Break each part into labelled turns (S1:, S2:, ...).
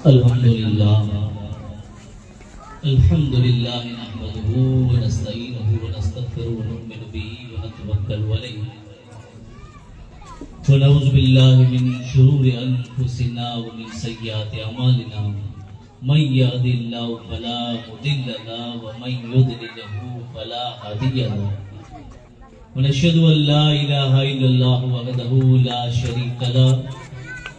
S1: अल्हम्दुलिल्लाह अल्हम्दुलिल्लाह नहमदुहु व नस्तईनुहु व नस्तगफिरुहु व नु'मिनु बिही व नतवक्कलु अलैहि व नऊज़ु बिल्लाहि मिन शुरूरि अनफुसिना व मिन सय्यिआति अमालिना मन यहदिल्लाहु फला मुदिल्ल लहु व मन युद्लिलहु फला हादिय लहु व नशहदु अन ला इलाहा इल्लल्लाहु वहदहु ला शरीका लहु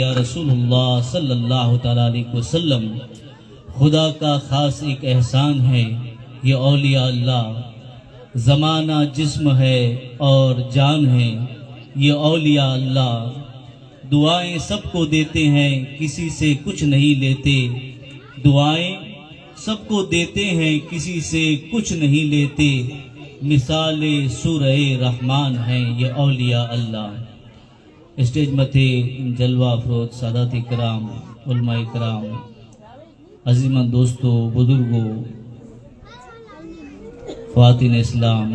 S1: या रसूलुल्लाह सल्लल्लाहु तआला अलैहि वसल्लम। खुदा का खास एक एहसान है ये औलिया अल्लाह, ज़माना जिस्म है और जान है ये औलिया अल्लाह। दुआएं सबको देते हैं किसी से कुछ नहीं लेते, दुआएं सबको देते हैं किसी से कुछ नहीं लेते, मिसाल सूरह रहमान हैं ये औलिया अल्लाह। स्टेज मथे जलवा अफरोज सादात इकराम, उलमा इकराम, अजीमान दोस्तों, बुजुर्गों, ख्वातीन इस्लाम,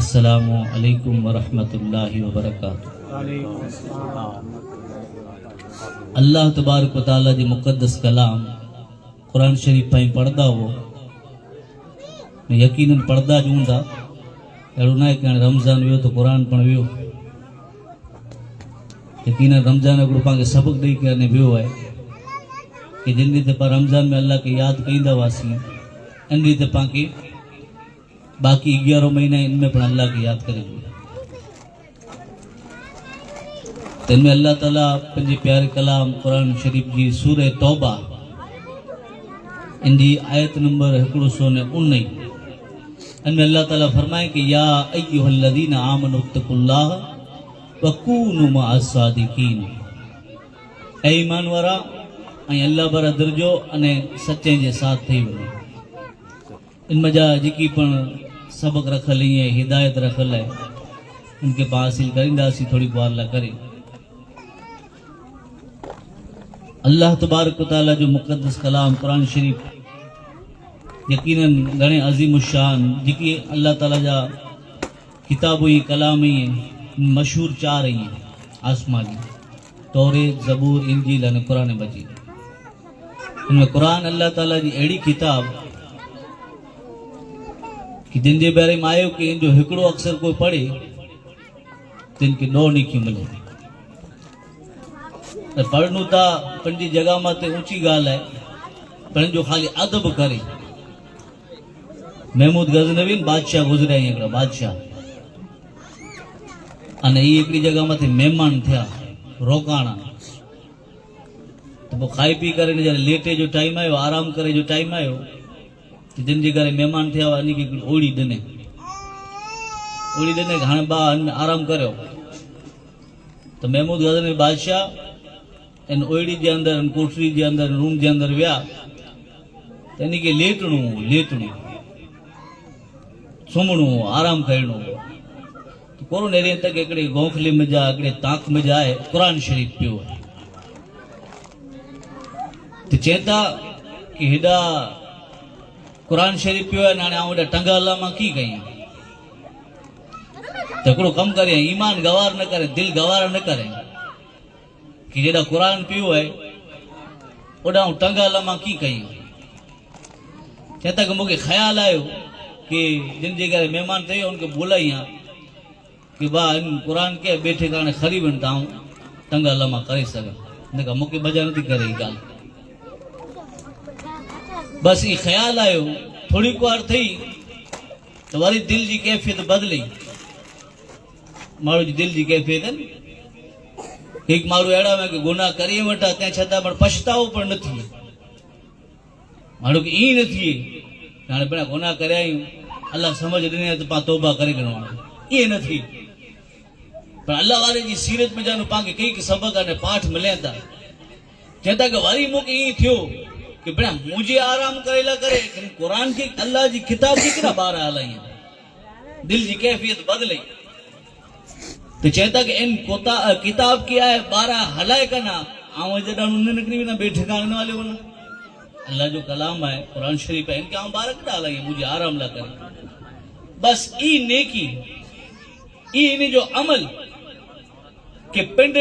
S1: अस्सलामु अलैकुम व रहमतुल्लाहि व बरकातुहू। अल्लाह तबारक व तआला जी मुक़द्दस कलाम कुरान शरीफ पाई पढ़दा हो, यकीनन पढ़दा ज हूंदा। अहिड़ो न आहे कि हाणे रमज़ान वियो त क़ुरान पण वियो। यकीनन रमज़ान हिकिड़ो पाण सबक़ ॾेई करे वियो आहे कि जिन ॾींहं ते पाण रमज़ान में अल्लाह खे यादि कंदा हुआसीं, इन ॾींहं ते पाण खे बाक़ी 11 महीना इनमें पण अल्लाह खे यादि करे वियो। तिन में अल्लाह ताला पंहिंजे प्यारे कलाम क़ुरान शरीफ जी सूरह तौबा इनकी आयत नंबर 119 इनमें अल्लाह ताला फरमाए कि या अय्युहल्लज़ीना आमनु इत्तक़ुल्लाह वकूनु मअस्सादिकीन। ऐ ईमान वारा ऐं अल्लाह वारा दर्जो अने सच्चे जे साथ थी वञो। इनमें जा जेकी पण सबक रखल है, हिदायत रखल है, उनके पास हासिल करींदासीं थोड़ी बार ला करे। अल्लाह तबारक व तआला जो मुक़द्दस कलाम कुरान शरीफ यकीनन घणे अज़ीम शान जेकी अल्लाह ताला जा किताब हुई, कलाम ही मशहूर 4 ही आसमानी, तौरेत, ज़बूर, इंजील अने कुरान मजीद। इनमें कुरान अल्लाह ताला जी अहिड़ी किताब कि जिन जे बारे में आयो कि इन जो हिकिड़ो अक्षर कोई पढ़े तिन खे 2 नेकी मिले। पढ़नू था पंहिंजी जगह माते ऊंची ॻाल्हि आहे, पर जो खाली अदब करे। महमूद गज़नवी बादशाह गुज़रिया, हिकिड़ा बादशाह अने ही हिकिड़ी जगह माते महिमान थिया रोकाणा। तो पोइ खाई पी करे जॾहिं लेटे जो टाइम आयो, आराम करे जो टाइम आयो, तो जिन जे घरे महिमान थिया हुआ इन खे ओड़ी ॾिने कि हाणे बा आराम करियो। तो महमूद गज़नवी बादशाह इन ओड़ी जे अंदर, इन कोठरी जे अंदर, रूम जे अंदर विया त इन खे लेटणो सुम्हणो, आराम करणो। तो कोरो नेरे तक हिकिड़े गौखले में जा, हिकिड़े ताक में जाए कुरान शरीफ पियो आहे। तो चवंदा कि हेॾा कुरान शरीफ पियो आहे, हाणे आउं हेॾा टंग अलाह मां की कयां। त हिकिड़ो कमु करे, ईमान गवार न करे, दिलि गवार न करे कि जेड़ा कुरान पियो है ओड़ा टंगा लमा की कई। कहता कि मुझे ख्याल आयो कि जिन जे घर मेहमान थे उनके बोलाई हाँ कि वाह इन कुरान के बैठे कारण खरी बनता हूँ टंगा लमा करे सघां न का मूंखे मज़ा नथी करे ई ॻाल्हि बसि ई ख़्यालु आयो थोरी वार थी त वरी दिलि जी कैफ़ियत बदिली माण्हू जी दिलि जी कैफ़ियत हिकु माण्हू अहिड़ा हुआ की गुनाह करे वठा तंहिं छॾा पण पछतावो पण न थिए माण्हू खे ईअं न थिए हाणे भेण गुनाह करिया आहियूं अलाह सम्झ ॾिने त पाण तौबा करे ॾिनो आहे ईअं न थिए पर अलाह वारे जी सीरत में ॼण पाण खे कई सबक़ अने पाठ मिलनि था चवनि था की वरी मूंखे ईअं थियो कि भेण मुझे आराम करे ला करे कुरान की अल्लाह जी किताब की किना ॿार हलाई दिल जी कैफियत बदले तो चवंदा कि इन किताब की आहे ॿार हलाए कना आऊं जॾहिं उन निकिरी वेंदा बे ठिकाने वाले वञा अल्लाह जो कलाम है कुरान शरीफ है इनके आऊं ॿार किना हलाई मुझे आराम ला करे बस ई नेकी ई इन जो अमल के पिंड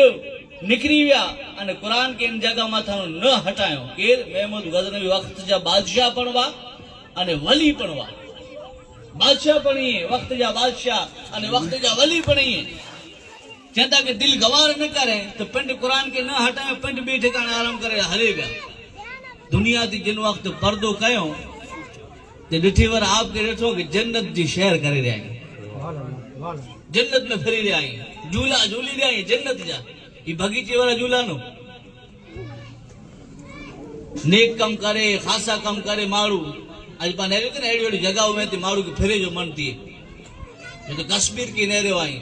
S1: निकिरी विया अने कुरान के इन जगह माथा न हटायो केर महमूद गज़नवी वक्त जा बादशाह पण हुआ अने वली पण हुआ बादशाह पण इहे वक्त जा बादशाह अने वक्त जा वली पण इहे चवंदा कि दिल गवार न करे तो पिंड कुरान के न हटायो पिंड बे ठिकाने आराम करे हले विया दुनिया थी जिन वक्त पर्दो कयो ते ॾिठी वर आपके ॾिठो कि जन्नत जी शहर करे रहिया आहियूं जन्नत में फिरी रहिया आहियूं झूला झूली रहिया आहियूं जन्नत जा ये बगीचे वाला झूला नो नेक कम करे खासा कम करे मारू आज पा नेरे ने एड़ी जगह में ते मारू के फिरे जो मन थी तो कश्मीर की नेरे आई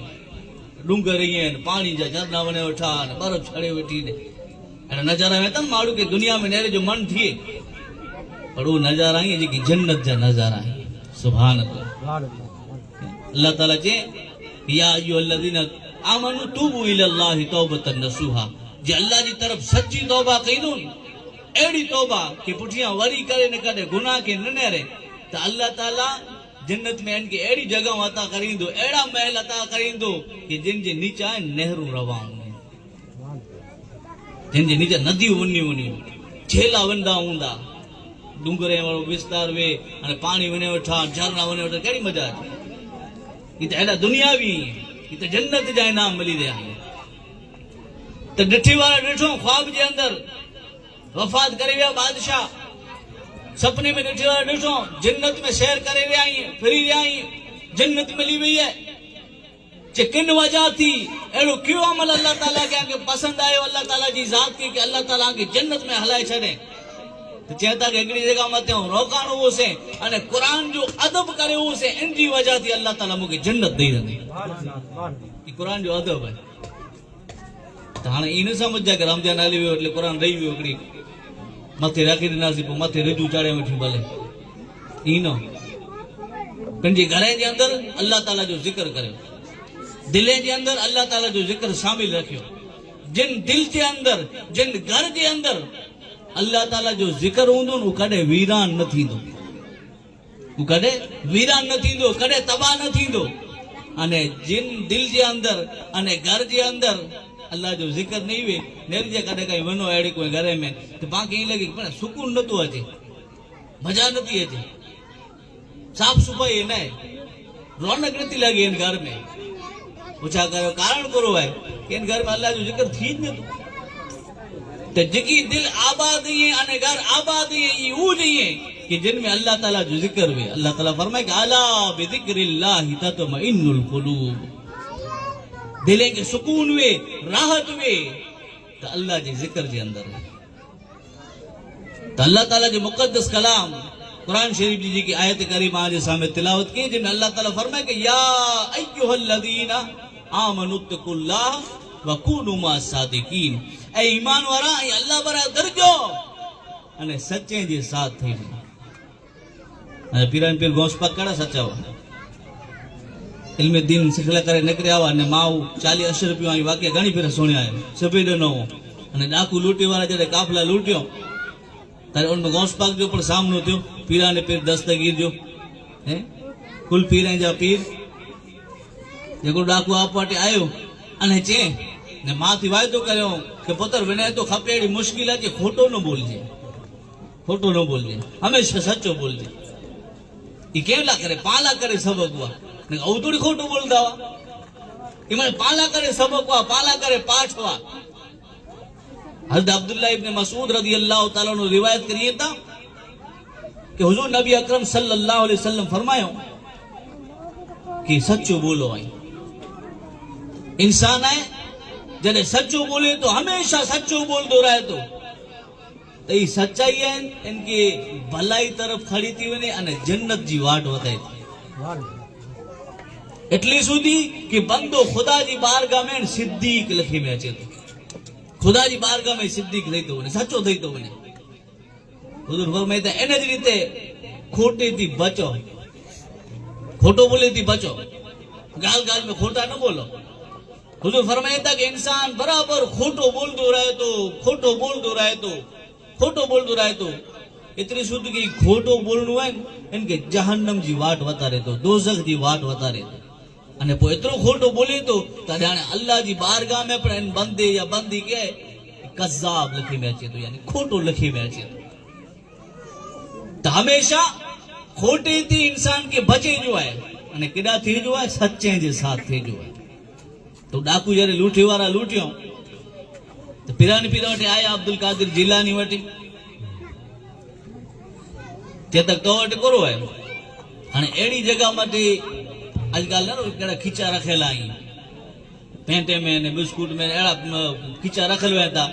S1: डूंगर रही है पानी जा झरना वने उठा ने बर्फ छड़े वेठी ने अने नजारा में तम मारू के दुनिया में नेरे जो मन थी पर वो नजारा है जी जन्नत जा नजारा है सुभान अल्लाह अल्लाह ताला जे या अय्युहल्लज़ीना आमनु तूबू इलल्लाहि तौबतन नसूहा जे अल्लाह जी तरफ सच्ची तौबा कईदो एड़ी तौबा कि पुठियां वरी करे न कदे गुनाह के न नेरे त अल्लाह ताला जन्नत में इनके एड़ी जगह अता करींदो एड़ा महल अता करींदो कि जिन जे नीचा नहरू रवाऊं जिन जे नीचे नदियूं वञी झेला वंदा हूंदा डूंगरे वालो विस्तार वे अने पानी वने वठा झरना वने वठा केड़ी मजा अचे ये तो एड़ा दुनियावी ये तो जन्नत जा इनाम मिली रहा है तो ॾिठी वारा ॾिठो ख्वाब जे अंदर वफात करे विया बादशाह सपने में ॾिठी वारा ॾिठो जन्नत में सैर करे रहिया आहियूं फिरी रहिया आहियूं जन्नत मिली वई है जे किन वजह थी अहिड़ो कहिड़ो अमल अल्लाह ताला खे पसंदि आयो अल्लाह ताला जी ज़ात खे कि अल्लाह ताला खे जन्नत में हलाए छॾे तो चवंदा कि हिकिड़ी जगह मथे रोकाणो हुओसे अने क़ुरान जो अदब करे हुओसे इन जी वजह थी अल्लाह ताला मूंखे जन्नत ॾेई रही क़ुरान जो अदब है तो हाणे ई न सम्झ कि रमजान हली वियो એટલે क़ुरान रही वियो हिकिड़ी मथे रखी ॾिनासीं पोइ मथे रिजू चाढ़े वेठी भले ई न पंहिंजे घर जे अंदरि अल्लाह ताला जो ज़िक्र करियो दिल जे अंदरि अल्लाह ताला जो ज़िक्र शामिल रखियो जिन दिल जे अंदरि जिन घर जे अंदरि अल्लाह ताला जो ज़िक्र हूंदो न कॾहिं वीरान न थींदो कॾहिं वीरान न थींदो कॾहिं तबाह न थींदो अने जिन दिल जे अंदरि अने घर जे अंदरि अल्लाह जो ज़िक्र नहीं वे नेरी जे कॾहिं कहीं वञो अहिड़े कोई घर में तो पाण खे ईअं लॻे पर सुकून नथो अचे मज़ा नथी अचे साफ़ सफ़ाई न आहे रौनक नथी लॻे इन घर में पुछा कयो कारण कहिड़ो आहे कि इन घर में अल्लाह जो ज़िक्र थी नथो तो जेकी दिल आबाद है अने घर आबाद है ये वो नहीं है कि जिनमें अल्लाह ताला जो जिक्र हुए अल्लाह ताला फरमाए कि अला बिज़िक्रिल्लाहि तत्मइन्नुल कुलूब दिले के सुकून हुए राहत हुए तो अल्लाह जे जिक्र जे अंदर है तो अल्लाह ताला जो मुक़द्दस कलाम कुरान शरीफ जी की आयत करीमा जे सामने तिलावत की जिन अल्लाह ताला फरमाए कि या अय्युहल्लज़ीना आमनुत्तकुल्लाह व कूनू मास सादिकीन ए ईमान वारा ए अल्लाह बरा दरजो अने सच्चे जे साथ थई अने पीरन पीर गौस पाक कड़ा सच्चा हुआ इल्म दीन सिखला करे निकरिया हुआ अने माऊ 40-80 रुपया आई वाक्य घणी फेर सुण्या है सभई ॾिनो अने डाकू लूटी वारा जॾहिं काफ़िला लूटियो ત્યારે उन गौस पाक जो पण सामनो थियो पीरा ने पीर दस्तगीर जो हैं कुल पीरे जा पीर जेको डाकू आप वाटे आयो अने चे ने मां थी वायदो करियो कि पुत्र विनय तो खपे एड़ी मुश्किल है कि खोटो न बोलजे हमेशा सच्चो बोलजे ई केला करे पाला करे सबक हुआ ने औ थोड़ी खोटो बोलदा हुआ ई माने पाला करे सबक हुआ पाला करे पाठ हुआ हज़रत अब्दुल्लाह इब्न मसूद रज़ी अल्लाह ताला अन्हु रिवायत करिए था कि हुजूर नबी अकरम सल्लल्लाहु अलैहि वसल्लम फरमायो कि सच्चो बोलो आई इंसान है जॾहिं सच्चो बोले तो हमेशा सच्चो बोलदो रहे तो ई सच्चाई है इनके भलाई तरफ खड़ी थी वने अने जन्नत जी वाट वधाए थी એટલી સુધી કે બંદો ખુદાજી બારગાહ में સિદ્દીક લખી में अचे तो ખુદાજી બારગાહ में સિદ્દીક થઈ તો વને સચ્ચો થઈ તો વને હુજૂર ફરમાય તા એને જ રીતે ખોટેથી બચો ખોટો બોલેથી બચો ગાલ ગાલ में खोटा न बोलो हुजूर फरमाया था कि इंसान बराबर खोटो बोलदो रहे तो खोटो बोलदो रहे तो खोटो बोलदो रहे तो इतनी शुद्ध की खोटो बोलनु है इनके जहन्नम जी वाट वतारे तो दोजख जी वाट वतारे अने पो एतरो खोटो बोले तो जाने अल्लाह जी बारगाह में पण बंदे या बंदी के कज़्ज़ाब लखी में अचे तो यानी खोटो लखी में अचे तो हमेशा खोटे थी इंसान के बचे जो है अने केडा थी जो है सच्चे जे साथ थी जो है तो डाकू जरे लूटी वाला लूटियो तो पिरानी पीरा वटे आया अब्दुल कादिर जिलानी वटे ते तक तो वटे करो है अने एड़ी जगह माटे आजकल ना केड़ा खीचा रखेला आई पेंटे में ने बिस्कुट में एड़ा खीचा रखेल हुआ था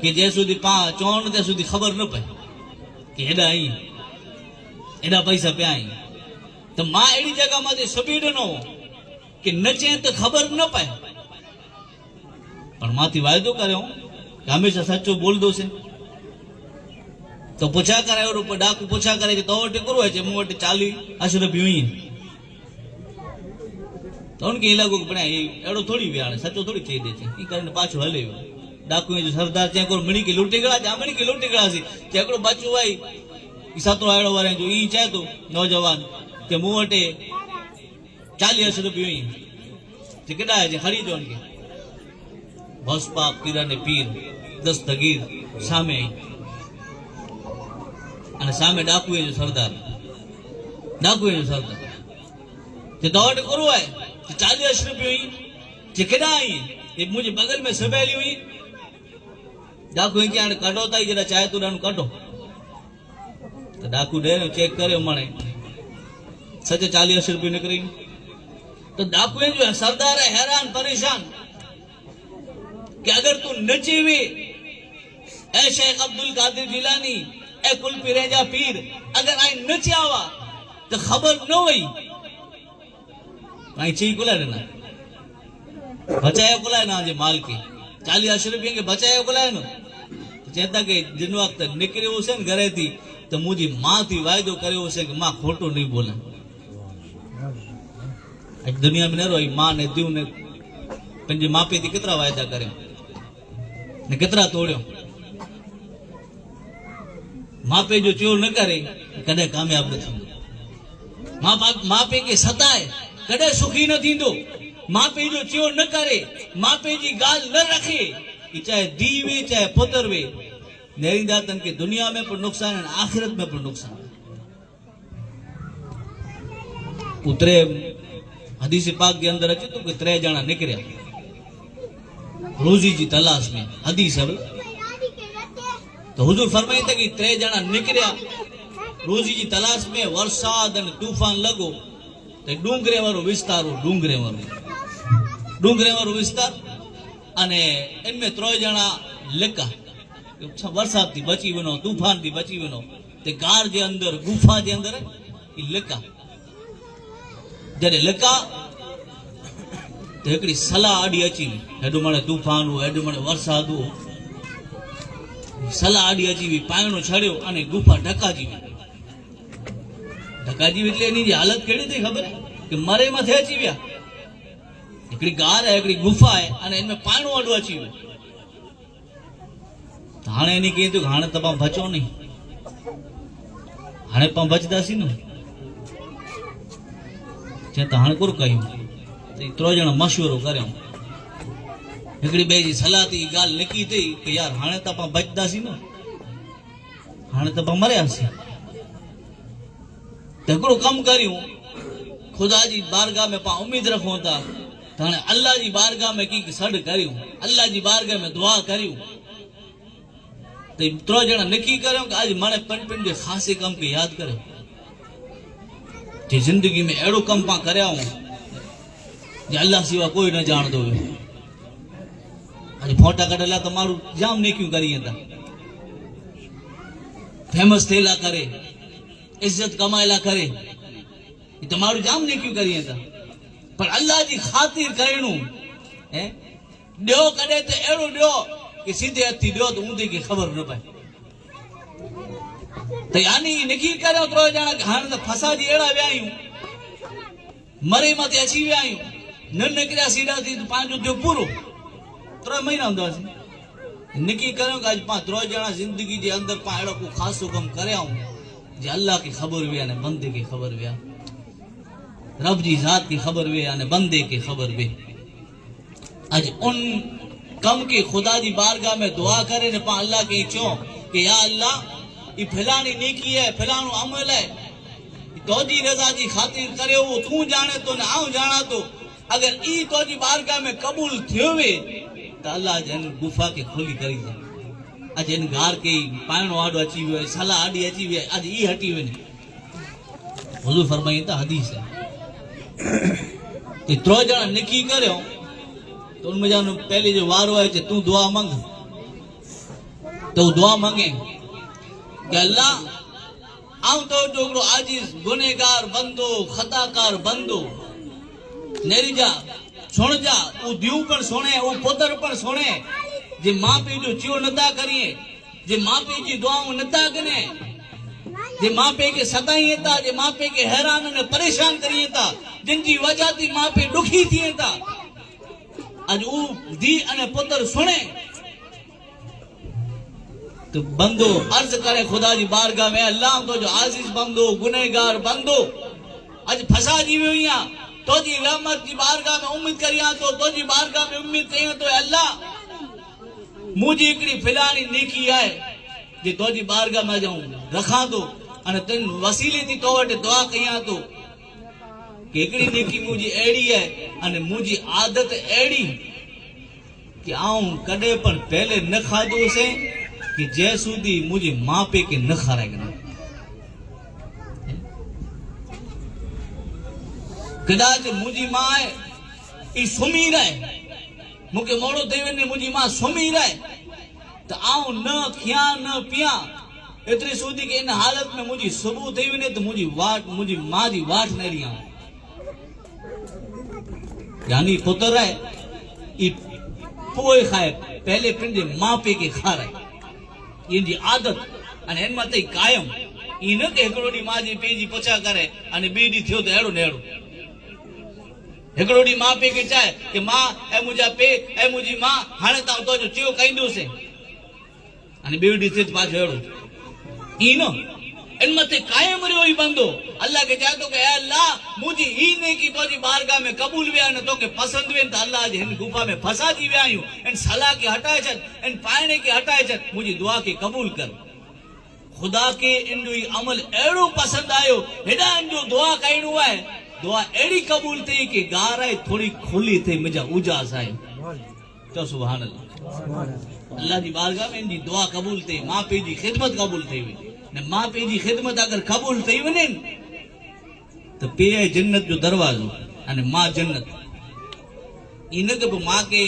S1: कि जे सुधी पा चौन ते सुधी खबर न पए कि एड़ा आई एड़ा पैसा पे आई तो मां एड़ी जगह माटे सबीड नो कि नचे तो खबर न पाए पर माथी वायदो कर्यो कि हमेशा सच्चो बोल दो से तो पूछा करे और डाकू पूछा करे कि तो वटे करो है मु वटे 40 अशरफ हुई तो उनके इलाको बना एड़ो थोड़ी व्याणे सच्चो थोड़ी चई दे छे ई करने पाछो हले डाकू जो सरदार चे को मिणी के लूटी गला जामणी के लूटी गला सी जेकड़ो बच्चो आई ई सतो आड़ो वारे जो ई चाहे तो नौजवान के मु वटे 40 अशरफ हुई जे केडा है जे खरीदो उनके बसपा पीरा ने पीर दस्तगीर सामे અને સામે ડાકુએ જો સરદાર તે દોડ करो है 40 अशरफ हुई जे केडा आई ये मुझे बगल में सवेली हुई डाकू के आने काढो ताई जरा चाहे तो डानु काढो तो डाकू डे चेक करे मणे सच्चे 40 अशरफ निकली तो डाकू जो सरदार है हैरान परेशान कि अगर तू नचेवे ए शेख अब्दुल कादिर जिलानी ए कुल पिरेजा पीर अगर आई नचावा तो खबर न हुई आई ची कोला ना बचाया कोला ना जे माल के 40 अशरफ के बचाया कोला ना चेता के जिन वक्त निकले से घरे थी तो मुझी मां थी वायदो करे से कि मां खोटो नहीं बोले दुनिया में न रोई मां ने दियो ने पंजे मापे थी कितना वायदा करे ने कितना तोड़ियो मापे जो चोर न करे कदे कामयाब न थींदो मापे के सताए कदे सुखी न थींदो मापे जो चोर न करे मापे जी गाल न रखे चाहे दीवे चाहे पुत्र वे नेरिंदा तन के दुनिया में पर नुकसान है आखिरत में पर नुकसान उतरे हदीस पाक के अंदर अचे तो कि 3 जना निकरिया रोजी जी तलाश में हदीस है तो हुजूर फरमाई था कि 3 जना निकरिया रोजी जी तलाश में वरसाद और तूफान लगो तो डूंगरे वारो विस्तार डूंगरे वारो विस्तार अने इनमें 3 जना लका वरसाद थी बची वनो तूफान थी बची वनो ते कार जे अंदर गुफा जे अंदर ई लका जडे लका तो एकड़ी सलाह आड़ी अची हेडो मणे तूफान हो हेडो मणे वरसाद हो सलाह आड़ी अची हुई पायणो छड़ियो अने गुफा ढकाजी એટલે એની જે હાલત કેવી થઈ ખબર કે મરે માથે અચી વ્યા એકડી ગાર है एकड़ी गुफा है अने इनमें पाणो अडो अची व्यो हाणे एनी कीधुं हाणे तमाम बचो नहीं हाणे पां बचदासी न जे त हाणे कोर कयूं तो 3 जना मशवरो कर्यो एकड़ी बे जी सलाह थी गाल लिखी थी कि यार हाणे त पां बचदासी न हाणे त पां मरयासी तकड़ो कम करियो खुदा जी बारगाह में पा उम्मीद रखो था अल्लाह जी बारगाह में की सड करियो अल्लाह जी बारगाह में दुआ करियो तो 3 जना नक्की करो कि आज माने पिंड के खासे कम के याद करे जे जिंदगी में एड़ो कम पा करया हूं जे अल्लाह सिवा कोई न जान दो आज फोटा कढला तो मारू जाम नेकियूं करी था फेमस थेला करे इज्जत कमाएला करे तमारू जाम नेकियूं करी था पर अल्लाह जी खातिर करणू हैं ॾियो कॾहिं त अहिड़ो ॾियो कि सीधे हथी ॾियो त ऊंधे खे ख़बर न पए त यानी निकी करियो 3 ॼणा हाणे त फसाजी अहिड़ा विया आहियूं मरे मथे अची विया आहियूं न निकिरिया सीधा थी पंहिंजो थियो पूरो 3 महीना हूंदासीं निकी करियो कि अॼु पाण 3 ॼणा ज़िंदगी जे अंदरि पाण अहिड़ो को ख़ासो कमु करियाऊं जे अल्लाह खे ख़बर विया ने बंदे खे ख़बर विया रब जी ज़ात की खबर वे यानी बंदे की खबर वे आज उन कम के खुदा जी बारगाह में दुआ करे ने पा अल्लाह के चो कि या अल्लाह ये फलानी नेकी है फलानो अमल है तोजी रजा जी खातिर करे वो तू जाने तो ना आऊं जाना तो अगर ई तोजी बारगाह में कबूल थियो वे तो अल्लाह जन गुफा के खोली करी दे आज इन घर के पाणो आडो अची वे सला आडी अची वे आज ई हटी वे हुजूर फरमाई था हदीस है कि 3 जना निकी करो तो उनमें जानो पहले जो वारो है तू दुआ मांग तो दुआ मांगे कि अल्लाह आऊं तो जोगरो आजिज गुनेगार बंदो खताकार बंदो नेरी जा सुन जा वो दियू पर सुने वो पुत्र पर सुने जे मां पे जो चियो नता करिए जे मां पे जी दुआओं नता कने जे मां पे के सताई था जे मां पे के हैरान ने परेशान करिए था जिनकी वजह थी मां पे दुखी थिए था आज ऊ दी अने पुत्र सुने तो बंदो अर्ज करे खुदा जी बारगाह में अल्लाह तो जो आजीज बंदो गुनहगार बंदो आज फसा जी हुईया तो जी रहमत की बारगाह में उम्मीद करिया तो जी बारगाह में उम्मीद करिया तो अल्लाह मुझे एकड़ी फिलानी नेकी है जे तो जी बारगाह में जाऊं रखा तो अने तन वसीले थी तो वटे दुआ कया तो केकड़ी नेकी मुझी एड़ी है अने मुझी आदत एड़ी कि आऊं कदे पण पहले न खादो से कि जय सुधी मुझे मां पे के न खाराय कने कदाच मुझी मां है ई सुमी रहे मुके मोड़ो थई वने मुझी मां सुमी रहे तो आऊं न खिया न पिया एतरी सुधी के इन हालत में मुझी सुबह थई वने तो मुझी मां जी वाट न रिया यानी पुत्र है ई पोए खाए पहले पिंड मां पे के खाराय इनजी आदत अने इन मते कायम ई न के एकड़ो डी मां जी पे जी पचा करे अने बे डी थियो तो एड़ो ने एड़ो एकड़ो डी मां पे के चाहे कि मां ए मुजा पे ए मुजी मां हाने ता तो जो चियो कइंदो से अने बे डी थे पाछो एड़ो ई न इन मते कायम रहो ही बंदो अल्लाह के चाहतो के अल्लाह मुझी ही ने की तोजी बारगाह में कबूल वे न तो के पसंद वे तो अल्लाह जे इन गुफा में फसा जी वे आयू इन सलाह के हटाए छत इन पायने के हटाए छत मुझी दुआ के कबूल कर खुदा के इन जो अमल एड़ो पसंद आयो हेडा इन जो दुआ कइणो है दुआ एड़ी कबूल थी कि गाराए थोड़ी खुली थे मुझा उजास आए तो सुभान अल्लाह अल्लाह जी बारगाह में इनजी दुआ कबूल थी मां पे जी खिदमत कबूल थी ने मां पे जी खिदमत अगर कबूल थई वने तो पे जन्नत जो दरवाजो अने मां जन्नत इन के मां के